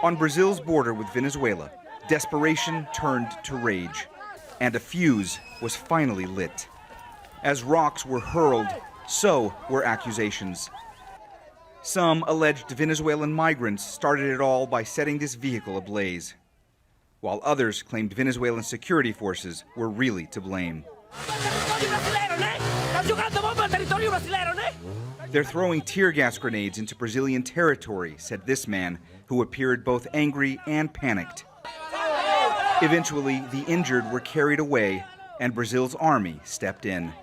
On Brazil's border with Venezuela, desperation turned to rage, and a fuse was finally lit. As rocks were hurled, so were accusations. Some alleged Venezuelan migrants started it all by setting this vehicle ablaze, while others claimed Venezuelan security forces were really to blame. They're throwing tear gas grenades into Brazilian territory, said this man, who appeared both angry and panicked. Eventually, the injured were carried away, and Brazil's army stepped in,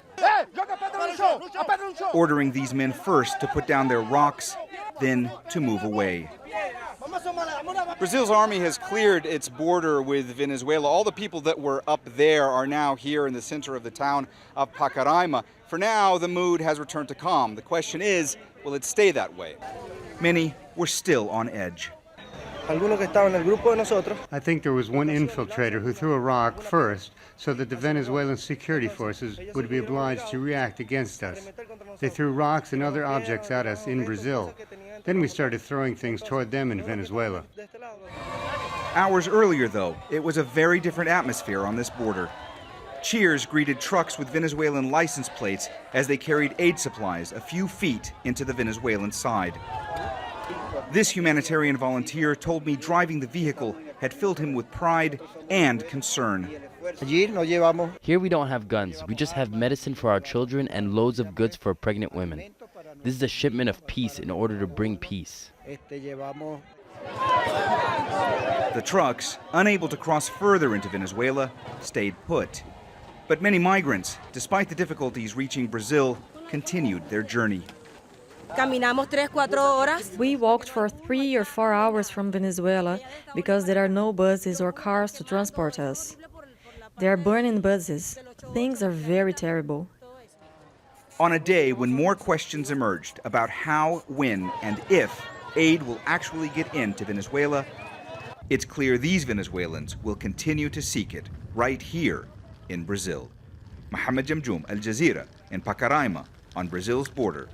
ordering these men first to put down their rocks, then to move away. Brazil's army has cleared its border with Venezuela. All the people that were up there are now here in the center of the town of Pacaraima. For now, the mood has returned to calm. The question is, will it stay that way? Many were still on edge. I think there was one infiltrator who threw a rock first so that the Venezuelan security forces would be obliged to react against us. They threw rocks and other objects at us in Brazil. Then we started throwing things toward them in Venezuela. Hours earlier, though, it was a very different atmosphere on this border. Cheers greeted trucks with Venezuelan license plates as they carried aid supplies a few feet into the Venezuelan side. This humanitarian volunteer told me driving the vehicle had filled him with pride and concern. Here we don't have guns. We just have medicine for our children and loads of goods for pregnant women. This is a shipment of peace in order to bring peace. The trucks, unable to cross further into Venezuela, stayed put. But many migrants, despite the difficulties reaching Brazil, continued their journey. We walked for 3 or 4 hours from Venezuela because there are no buses or cars to transport us. They are burning buses. Things are very terrible. On a day when more questions emerged about how, when, and if aid will actually get into Venezuela, it's clear these Venezuelans will continue to seek it right here in Brazil. Mohammed, Jamjoom, Jazeera in Pacaraima on Brazil's border